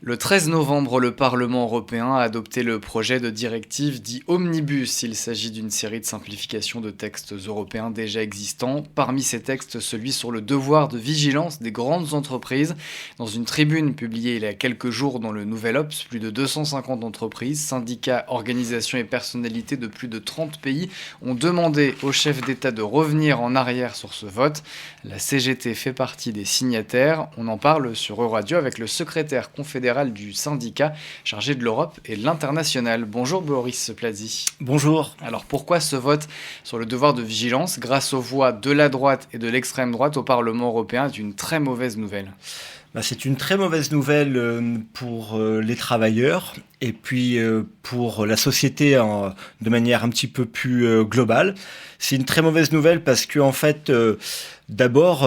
Le 13 novembre, le Parlement européen a adopté le projet de directive dit Omnibus. Il s'agit d'une série de simplifications de textes européens déjà existants. Parmi ces textes, celui sur le devoir de vigilance des grandes entreprises. Dans une tribune publiée il y a quelques jours dans le Nouvel Obs, plus de 250 entreprises, syndicats, organisations et personnalités de plus de 30 pays ont demandé au chef d'État de revenir en arrière sur ce vote. La CGT fait partie des signataires. On en parle sur Euradio avec le secrétaire confédéral du syndicat chargé de l'Europe et de l'international. Bonjour Boris Plazy. Bonjour. Alors pourquoi ce vote sur le devoir de vigilance grâce aux voix de la droite et de l'extrême droite au Parlement européen est une très mauvaise nouvelle ? C'est une très mauvaise nouvelle pour les travailleurs et puis pour la société de manière un petit peu plus globale. C'est une très mauvaise nouvelle parce que en fait, d'abord,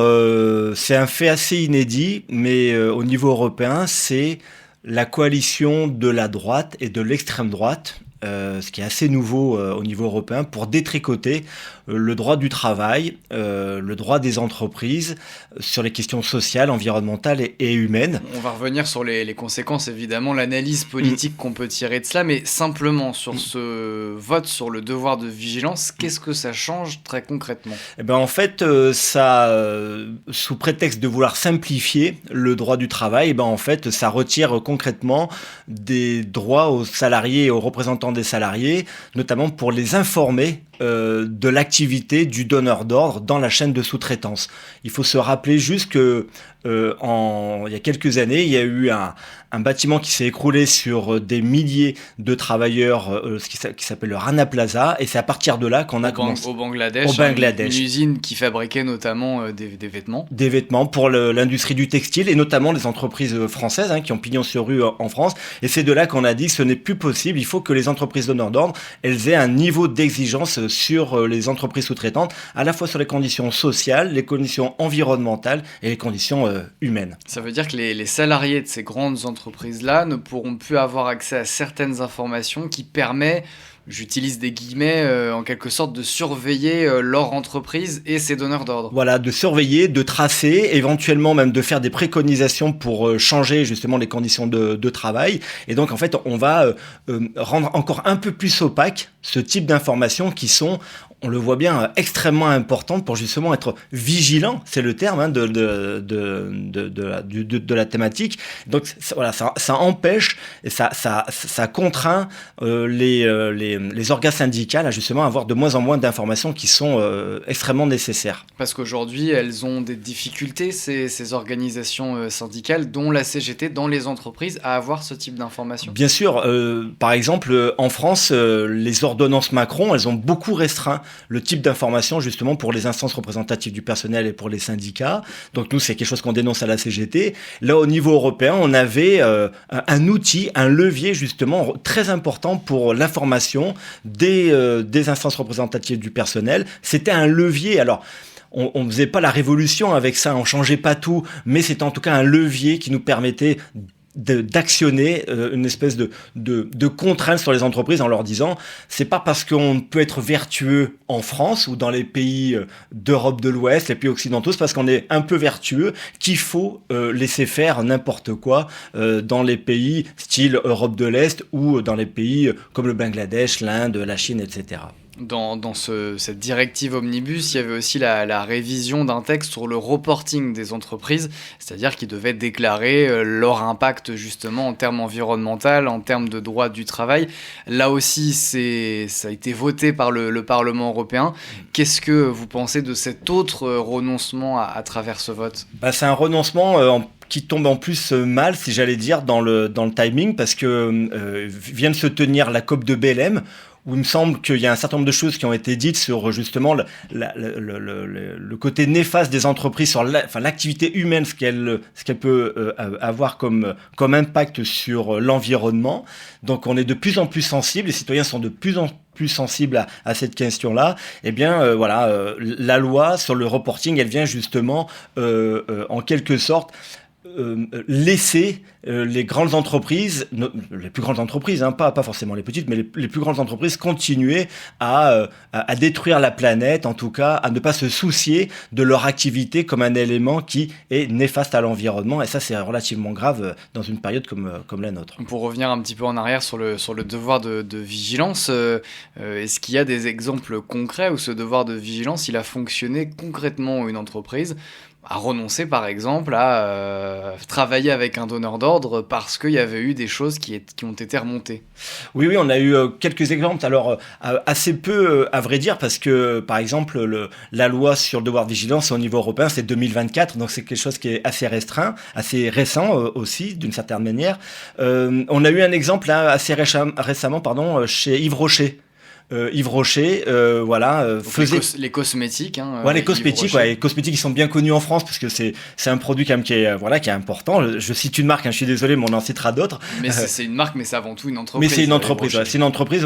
c'est un fait assez inédit, mais au niveau européen, c'est la coalition de la droite et de l'extrême droite, ce qui est assez nouveau au niveau européen, pour détricoter le droit du travail, le droit des entreprises sur les questions sociales, environnementales et humaines. On va revenir sur les conséquences, évidemment, l'analyse politique qu'on peut tirer de cela, mais simplement sur ce vote sur le devoir de vigilance, qu'est-ce que ça change très concrètement ? En fait, ça, sous prétexte de vouloir simplifier le droit du travail, en fait, ça retire concrètement des droits aux salariés et aux représentants des salariés, notamment pour les informer de l'activité du donneur d'ordre dans la chaîne de sous-traitance. Il faut se rappeler juste que il y a quelques années, il y a eu un bâtiment qui s'est écroulé sur des milliers de travailleurs, qui s'appelle le Rana Plaza, et c'est à partir de là qu'on a commencé. Au Bangladesh. Une usine qui fabriquait notamment des vêtements. Des vêtements pour l'industrie du textile, et notamment les entreprises françaises qui ont pignon sur rue en France. Et c'est de là qu'on a dit que ce n'est plus possible. Il faut que les entreprises donneurs d'ordre, elles aient un niveau d'exigence sur les entreprises sous-traitantes, à la fois sur les conditions sociales, les conditions environnementales et les conditions humaines. Ça veut dire que les salariés de ces grandes entreprises-là ne pourront plus avoir accès à certaines informations qui permettent, j'utilise des guillemets, en quelque sorte de surveiller leur entreprise et ses donneurs d'ordre. Voilà, de surveiller, de tracer, éventuellement même de faire des préconisations pour changer justement les conditions de travail. Et donc en fait, on va rendre encore un peu plus opaque ce type d'informations qui sont, on le voit bien, extrêmement importantes pour justement être vigilant, c'est le terme de la thématique. Donc voilà, ça empêche et ça contraint les organes syndicaux à justement avoir de moins en moins d'informations qui sont extrêmement nécessaires. Parce qu'aujourd'hui, elles ont des difficultés, ces organisations syndicales, dont la CGT, dans les entreprises, à avoir ce type d'informations. Bien sûr, par exemple, en France, les ordonnances Macron, elles ont beaucoup restreint le type d'information justement pour les instances représentatives du personnel et pour les syndicats. Donc nous, c'est quelque chose qu'on dénonce à la CGT. Là, au niveau européen, on avait un outil, un levier justement très important pour l'information des instances représentatives du personnel. C'était un levier. Alors, on ne faisait pas la révolution avec ça, on changeait pas tout, mais c'était en tout cas un levier qui nous permettait d'actionner une espèce de contrainte sur les entreprises en leur disant c'est pas parce qu'on peut être vertueux en France ou dans les pays d'Europe de l'Ouest, les pays occidentaux, c'est parce qu'on est un peu vertueux qu'il faut laisser faire n'importe quoi dans les pays style Europe de l'Est ou dans les pays comme le Bangladesh, l'Inde, la Chine, etc. Dans cette directive Omnibus, il y avait aussi la révision d'un texte sur le reporting des entreprises, c'est-à-dire qu'ils devaient déclarer leur impact justement en termes environnementaux, en termes de droit du travail. Là aussi, ça a été voté par le Parlement européen. Qu'est-ce que vous pensez de cet autre renoncement à travers ce vote ? C'est un renoncement qui tombe en plus mal, si j'allais dire, dans le timing, parce que vient de se tenir la COP de Belém, où il me semble qu'il y a un certain nombre de choses qui ont été dites sur justement le côté néfaste des entreprises, sur l'activité humaine, ce qu'elle peut avoir comme impact sur l'environnement. Donc on est de plus en plus sensibles, les citoyens sont de plus en plus sensibles à cette question-là. Eh bien, la loi sur le reporting, elle vient justement, en quelque sorte, laisser les grandes entreprises, les plus grandes entreprises, hein, pas forcément les petites, mais les plus grandes entreprises continuer à détruire la planète, en tout cas à ne pas se soucier de leur activité comme un élément qui est néfaste à l'environnement. Et ça, c'est relativement grave dans une période comme la nôtre. Pour revenir un petit peu en arrière sur le devoir de vigilance, est-ce qu'il y a des exemples concrets où ce devoir de vigilance il a fonctionné concrètement où une entreprise a renoncé par exemple à travailler avec un donneur d'ordre parce qu'il y avait eu des choses qui ont été remontées? Oui, on a eu quelques exemples, alors assez peu à vrai dire, parce que par exemple la loi sur le devoir de vigilance au niveau européen c'est 2024, donc c'est quelque chose qui est assez restreint, assez récent aussi d'une certaine manière. On a eu un exemple là, assez récemment chez Yves Rocher. Yves Rocher, faisait les cosmétiques. Les cosmétiques, les cosmétiques qui sont bien connus en France parce que c'est un produit quand même qui est important. Je cite une marque, je suis désolé, mais on en citera d'autres. Mais c'est une marque, mais c'est avant tout une entreprise. Mais c'est une entreprise, c'est une entreprise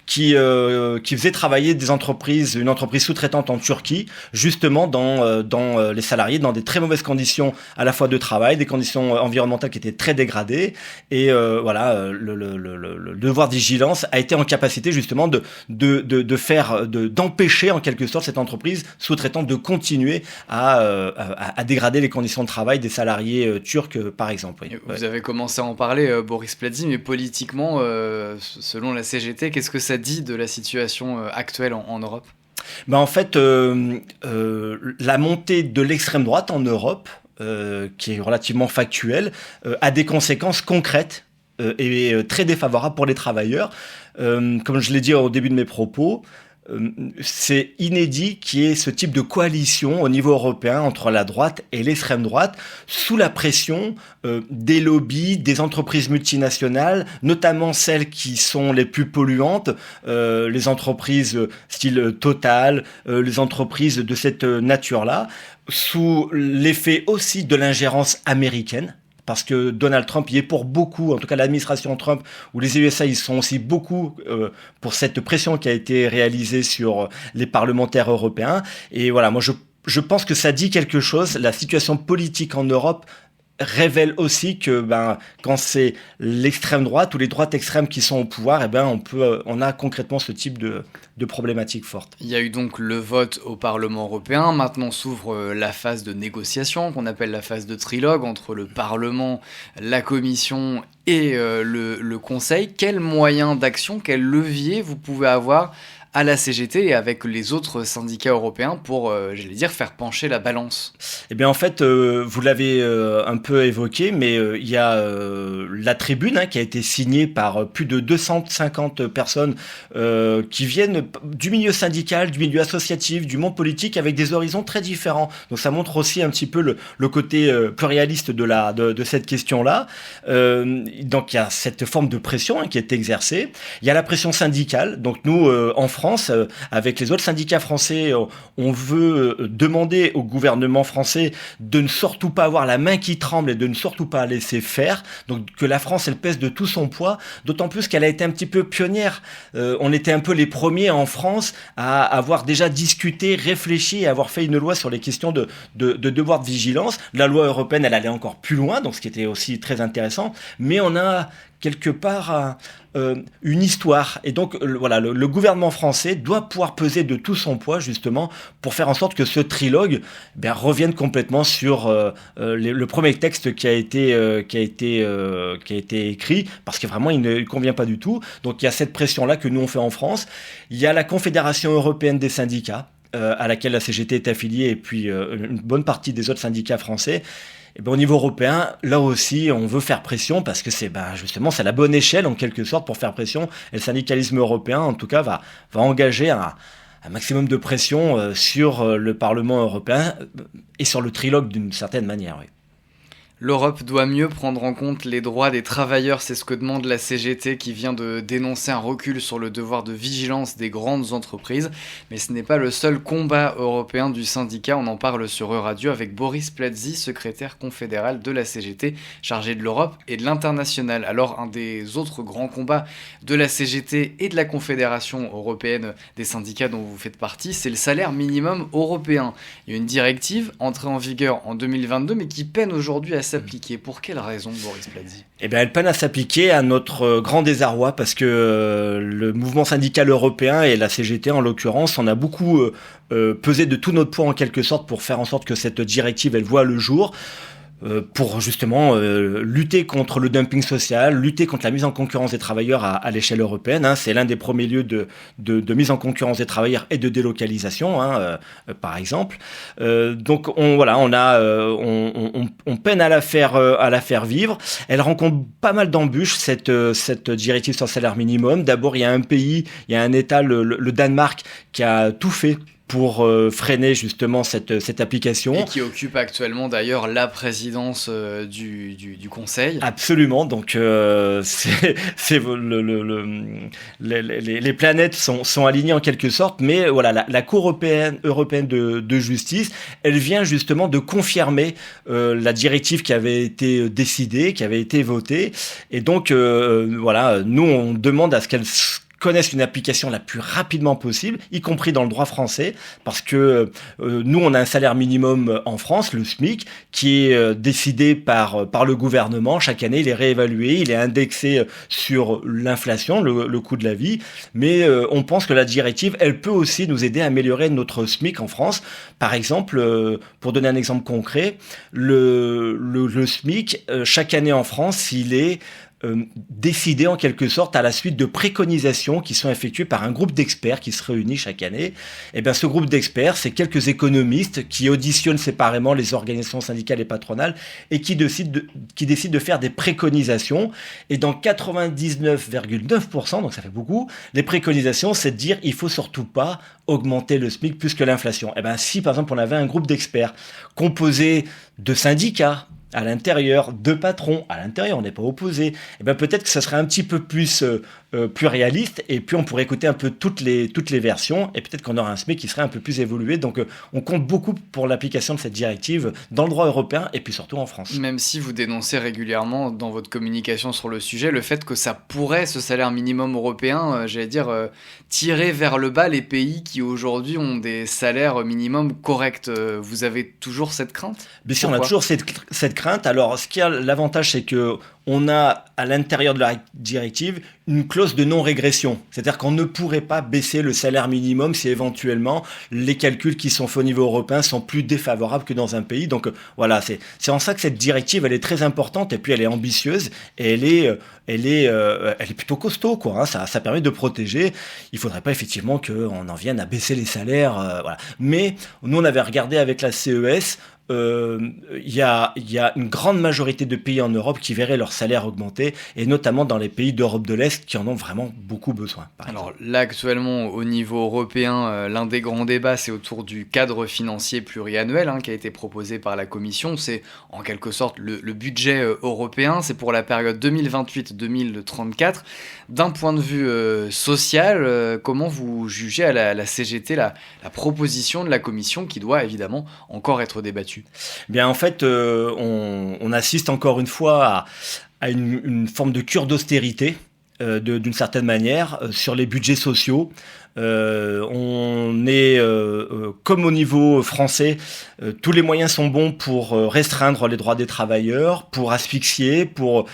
qui faisait travailler une entreprise sous-traitante en Turquie, justement dans les salariés dans des très mauvaises conditions à la fois de travail, des conditions environnementales qui étaient très dégradées, et le devoir de vigilance a été en capacité justement d'empêcher en quelque sorte cette entreprise sous-traitante de continuer à dégrader les conditions de travail des salariés turcs, par exemple. Oui. Vous avez commencé à en parler, Boris Platzi, mais politiquement, selon la CGT, qu'est-ce que ça dit de la situation actuelle en Europe ? En fait, la montée de l'extrême droite en Europe, qui est relativement factuelle, a des conséquences concrètes et très défavorable pour les travailleurs. Comme je l'ai dit au début de mes propos, c'est inédit qu'il y ait ce type de coalition au niveau européen entre la droite et l'extrême droite, sous la pression des lobbies, des entreprises multinationales, notamment celles qui sont les plus polluantes, les entreprises style Total, les entreprises de cette nature-là, sous l'effet aussi de l'ingérence américaine. Parce que Donald Trump y est pour beaucoup, en tout cas l'administration Trump ou les USA, ils sont aussi beaucoup pour cette pression qui a été réalisée sur les parlementaires européens. Et voilà, moi je pense que ça dit quelque chose. La situation politique en Europe révèle aussi que quand c'est l'extrême droite ou les droites extrêmes qui sont au pouvoir, on a concrètement ce type de problématique forte. Il y a eu donc le vote au Parlement européen. Maintenant s'ouvre la phase de négociation qu'on appelle la phase de trilogue entre le Parlement, la Commission et le Conseil. Quels moyens d'action, quels leviers vous pouvez avoir à la CGT et avec les autres syndicats européens pour, faire pencher la balance? En fait, vous l'avez un peu évoqué, mais il y a la tribune qui a été signée par plus de 250 personnes qui viennent du milieu syndical, du milieu associatif, du monde politique, avec des horizons très différents. Donc ça montre aussi un petit peu le côté pluraliste de cette question-là. Donc il y a cette forme de pression qui est exercée. Il y a la pression syndicale. Donc nous, en France, avec les autres syndicats français, on veut demander au gouvernement français de ne surtout pas avoir la main qui tremble et de ne surtout pas laisser faire. Donc que la France, elle pèse de tout son poids, d'autant plus qu'elle a été un petit peu pionnière. On était un peu les premiers en France à avoir déjà discuté, réfléchi et avoir fait une loi sur les questions de devoir de vigilance. La loi européenne, elle allait encore plus loin, donc ce qui était aussi très intéressant. Mais on a quelque part une histoire. Et donc, le gouvernement français doit pouvoir peser de tout son poids, justement, pour faire en sorte que ce trilogue revienne complètement sur le premier texte qui a été écrit, parce que vraiment, il ne convient pas du tout. Donc, il y a cette pression-là que nous, on fait en France. Il y a la Confédération européenne des syndicats, à laquelle la CGT est affiliée, et puis une bonne partie des autres syndicats français. Au niveau européen, là aussi, on veut faire pression parce que c'est justement c'est la bonne échelle en quelque sorte pour faire pression. Et le syndicalisme européen, en tout cas, va engager un maximum de pression sur le Parlement européen et sur le trilogue d'une certaine manière. Oui. L'Europe doit mieux prendre en compte les droits des travailleurs, c'est ce que demande la CGT qui vient de dénoncer un recul sur le devoir de vigilance des grandes entreprises. Mais ce n'est pas le seul combat européen du syndicat, on en parle sur Euradio avec Boris Platzi, secrétaire confédéral de la CGT, chargé de l'Europe et de l'international. Alors un des autres grands combats de la CGT et de la Confédération européenne des syndicats dont vous faites partie, c'est le salaire minimum européen. Il y a une directive entrée en vigueur en 2022 mais qui peine aujourd'hui à s'appliquer. Pour quelle raison, Boris Platzi ? Eh bien, elle peine à s'appliquer à notre grand désarroi parce que le mouvement syndical européen et la CGT en l'occurrence, on a beaucoup pesé de tout notre poids en quelque sorte pour faire en sorte que cette directive elle voit le jour. Pour justement lutter contre le dumping social, lutter contre la mise en concurrence des travailleurs à l'échelle européenne. C'est l'un des premiers lieux de mise en concurrence des travailleurs et de délocalisation, par exemple. Donc on peine à la faire vivre. Elle rencontre pas mal d'embûches cette directive sur le salaire minimum. D'abord, il y a un État, le Danemark, qui a tout fait pour freiner justement cette application. Et qui occupe actuellement d'ailleurs la présidence du Conseil. Absolument, donc les planètes sont alignées en quelque sorte, mais voilà, la Cour européenne de justice, elle vient justement de confirmer la directive qui avait été décidée, qui avait été votée, et donc nous on demande à ce qu'elle connaissent une application la plus rapidement possible, y compris dans le droit français, parce que nous, on a un salaire minimum en France, le SMIC, qui est décidé par le gouvernement. Chaque année, il est réévalué, il est indexé sur l'inflation, le coût de la vie, mais on pense que la directive, elle peut aussi nous aider à améliorer notre SMIC en France. Par exemple, pour donner un exemple concret, le SMIC, chaque année en France, il est décidé en quelque sorte à la suite de préconisations qui sont effectuées par un groupe d'experts qui se réunit chaque année. Et bien ce groupe d'experts, c'est quelques économistes qui auditionnent séparément les organisations syndicales et patronales et qui décident de faire des préconisations. Et dans 99,9%, donc ça fait beaucoup, les préconisations, c'est de dire il faut surtout pas augmenter le SMIC plus que l'inflation. Et bien si par exemple on avait un groupe d'experts composé de syndicats, à l'intérieur, de patrons, à l'intérieur, on n'est pas opposé, et bien peut-être que ça serait un petit peu plus réaliste, et puis on pourrait écouter un peu toutes les versions, et peut-être qu'on aurait un SMIC qui serait un peu plus évolué. Donc on compte beaucoup pour l'application de cette directive dans le droit européen, et puis surtout en France. Même si vous dénoncez régulièrement dans votre communication sur le sujet le fait que ça pourrait, ce salaire minimum européen, tirer vers le bas les pays qui aujourd'hui ont des salaires minimums corrects. Vous avez toujours cette crainte ? Bien sûr, on a toujours cette crainte. Alors, ce qui a l'avantage, c'est que on a à l'intérieur de la directive une clause de non-régression. C'est-à-dire qu'on ne pourrait pas baisser le salaire minimum si éventuellement les calculs qui sont faits au niveau européen sont plus défavorables que dans un pays. Donc voilà, c'est en ça que cette directive, elle est très importante, et puis elle est ambitieuse, et elle est plutôt costaud, quoi. Ça permet de protéger. Il faudrait pas effectivement qu'on en vienne à baisser les salaires. Voilà. Mais nous, on avait regardé avec la CES. Il y a une grande majorité de pays en Europe qui verraient leur salaire augmenter, et notamment dans les pays d'Europe de l'Est qui en ont vraiment beaucoup besoin. Alors là, actuellement, au niveau européen, l'un des grands débats, c'est autour du cadre financier pluriannuel qui a été proposé par la Commission. C'est en quelque sorte le budget européen. C'est pour la période 2028-2034. D'un point de vue social, comment vous jugez à la CGT la proposition de la Commission qui doit évidemment encore être débattue ? Bien, en fait, on assiste encore une fois à une forme de cure d'austérité, d'une certaine manière, sur les budgets sociaux. On est, comme au niveau français, tous les moyens sont bons pour restreindre les droits des travailleurs, pour asphyxier, pour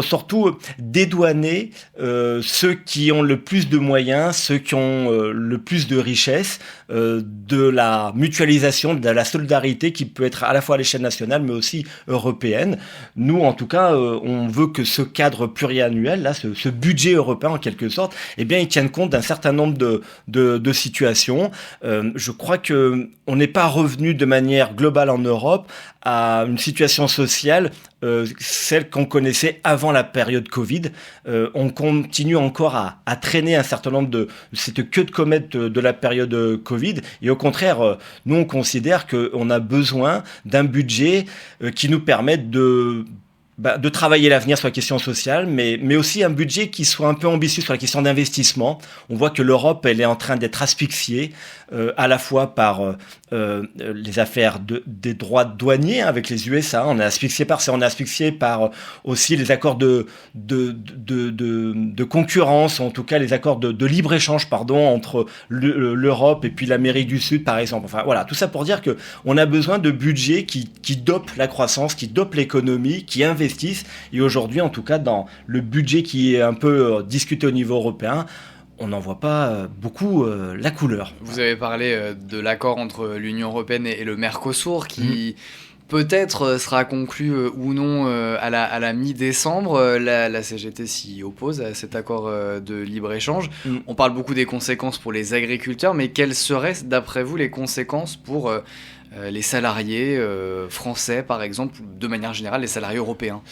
surtout dédouaner ceux qui ont le plus de moyens, ceux qui ont le plus de richesses, de la mutualisation, de la solidarité qui peut être à la fois à l'échelle nationale mais aussi européenne. Nous, en tout cas, on veut que ce cadre pluriannuel, là, ce budget européen en quelque sorte, eh bien, il tienne compte d'un certain nombre de situations. Je crois que on n'est pas revenu de manière globale en Europe à une situation sociale celle qu'on connaissait avant la période Covid. On continue encore à traîner un certain nombre de cette queue de comète de la période Covid. Et au contraire, nous, on considère qu'on a besoin d'un budget qui nous permette de travailler l'avenir sur la question sociale, mais aussi un budget qui soit un peu ambitieux sur la question d'investissement. On voit que l'Europe, elle est en train d'être asphyxiée, à la fois par les affaires des droits douaniers avec les USA. On est asphyxié par ça, on est asphyxié par aussi les accords de concurrence, en tout cas les accords de libre-échange, entre l'Europe et puis l'Amérique du Sud, par exemple. Enfin voilà, tout ça pour dire que on a besoin de budgets qui dopent la croissance, qui dopent l'économie, qui investissent. Et aujourd'hui, en tout cas, dans le budget qui est un peu discuté au niveau européen, on n'en voit pas beaucoup la couleur. Vous avez parlé de l'accord entre l'Union européenne et le Mercosur qui peut-être sera conclu ou non à la mi-décembre. La CGT s'y oppose à cet accord de libre-échange. On parle beaucoup des conséquences pour les agriculteurs, mais quelles seraient d'après vous les conséquences pour les salariés français, par exemple, de manière générale, les salariés européens?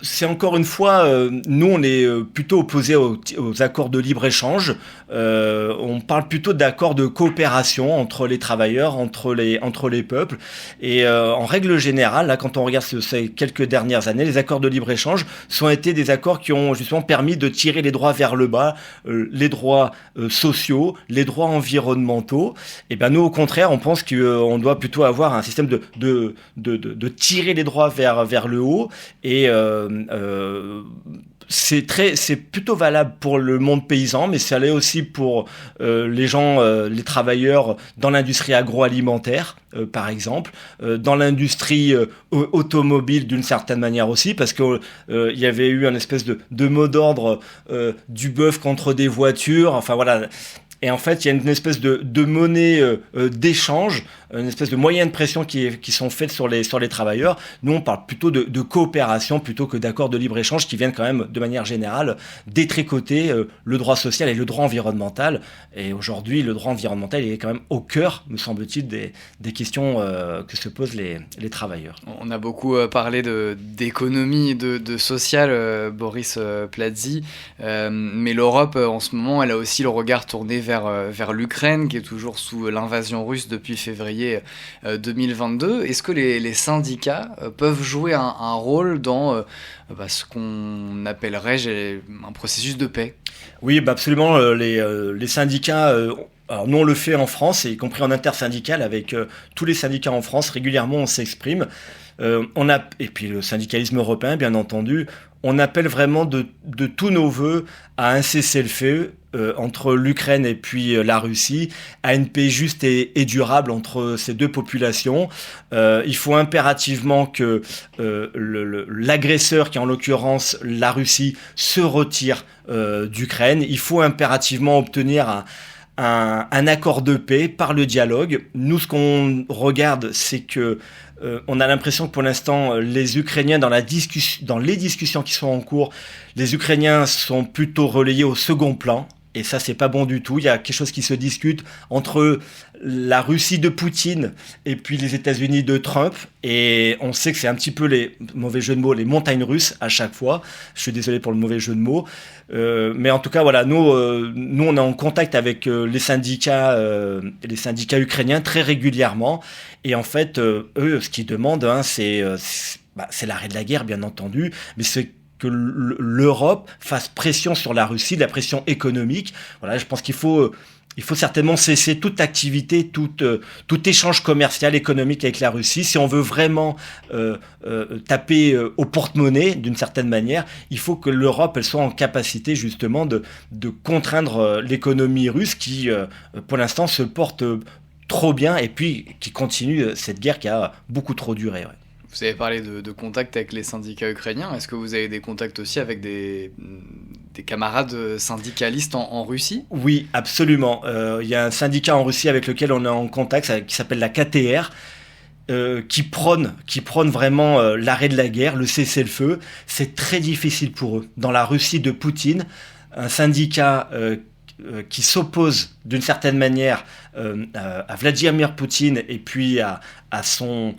C'est encore une fois, nous, on est plutôt opposés aux accords de libre-échange. On parle plutôt d'accords de coopération entre les travailleurs, entre les peuples. Et en règle générale, là, quand on regarde ces quelques dernières années, les accords de libre-échange ont été des accords qui ont justement permis de tirer les droits vers le bas, les droits sociaux, les droits environnementaux. Et nous, au contraire, on pense qu'on doit plutôt avoir un système de tirer les droits vers le haut. Et c'est plutôt valable pour le monde paysan, mais ça l'est aussi pour les gens, les travailleurs dans l'industrie agroalimentaire, par exemple, dans l'industrie automobile d'une certaine manière aussi, parce que il y avait eu une espèce de mot d'ordre du bœuf contre des voitures. Enfin voilà. Et en fait, il y a une espèce de monnaie d'échange, une espèce de moyens de pression qui sont faits sur les travailleurs. Nous, on parle plutôt de coopération plutôt que d'accords de libre-échange qui viennent quand même, de manière générale, détricoter le droit social et le droit environnemental. Et aujourd'hui, le droit environnemental est quand même au cœur, me semble-t-il, des questions que se posent les travailleurs. On a beaucoup parlé d'économie, de social, Boris Plazzi, mais l'Europe, en ce moment, elle a aussi le regard tourné vers l'Ukraine, qui est toujours sous l'invasion russe depuis février 2022. Est-ce que les syndicats peuvent jouer un rôle dans ce qu'on appellerait un processus de paix? Oui, absolument. Les syndicats... Alors nous on le fait en France, y compris en intersyndical avec tous les syndicats en France, régulièrement on s'exprime. Et puis le syndicalisme européen, bien entendu, on appelle vraiment de tous nos voeux à un cessez-le-feu entre l'Ukraine et puis la Russie, à une paix juste et durable entre ces deux populations. Il faut impérativement que l'agresseur, qui est en l'occurrence la Russie, se retire d'Ukraine. Il faut impérativement obtenir un accord de paix par le dialogue. Nous, ce qu'on regarde, c'est que on a l'impression que pour l'instant, les Ukrainiens, dans les discussions qui sont en cours, les Ukrainiens sont plutôt relayés au second plan. Et ça, c'est pas bon du tout. Il y a quelque chose qui se discute entre la Russie de Poutine et puis les États-Unis de Trump. Et on sait que c'est un petit peu les mauvais jeux de mots, les montagnes russes à chaque fois. Je suis désolé pour le mauvais jeu de mots. Mais en tout cas, voilà, nous, on est en contact avec les syndicats ukrainiens très régulièrement. Et en fait, eux, ce qu'ils demandent, c'est l'arrêt de la guerre, bien entendu, mais c'est que l'Europe fasse pression sur la Russie, de la pression économique. Voilà, je pense qu'il faut certainement cesser toute activité, tout échange commercial, économique avec la Russie. Si on veut vraiment taper au porte-monnaie, d'une certaine manière, il faut que l'Europe elle soit en capacité justement de contraindre l'économie russe qui, pour l'instant, se porte trop bien et puis qui continue cette guerre qui a beaucoup trop duré. Ouais. Vous avez parlé de contacts avec les syndicats ukrainiens. Est-ce que vous avez des contacts aussi avec des camarades syndicalistes en Russie? Oui, absolument. Il y a un syndicat en Russie avec lequel on est en contact, qui s'appelle la KTR, qui prône vraiment l'arrêt de la guerre, le cessez-le-feu. C'est très difficile pour eux. Dans la Russie de Poutine, un syndicat qui s'oppose d'une certaine manière à Vladimir Poutine et puis à son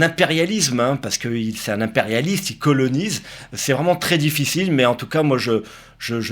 impérialisme, hein, parce que c'est un impérialiste, il colonise, c'est vraiment très difficile, mais en tout cas, moi,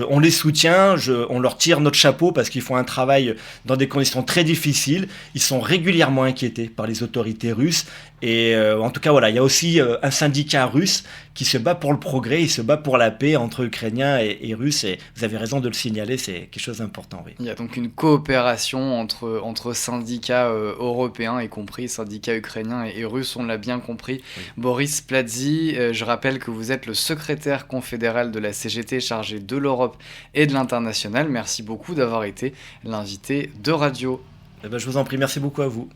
on les soutient, on leur tire notre chapeau parce qu'ils font un travail dans des conditions très difficiles, ils sont régulièrement inquiétés par les autorités russes, et en tout cas, voilà, il y a aussi un syndicat russe qui se bat pour le progrès, il se bat pour la paix entre Ukrainiens et Russes, et vous avez raison de le signaler, c'est quelque chose d'important, oui. Il y a donc une coopération entre syndicats européens, y compris syndicats ukrainiens et russes, on l'a bien compris. Oui. Boris Plazzi, je rappelle que vous êtes le secrétaire confédéral de la CGT chargé de l'Europe et de l'international. Merci beaucoup d'avoir été l'invité de Radio. Je vous en prie, merci beaucoup à vous.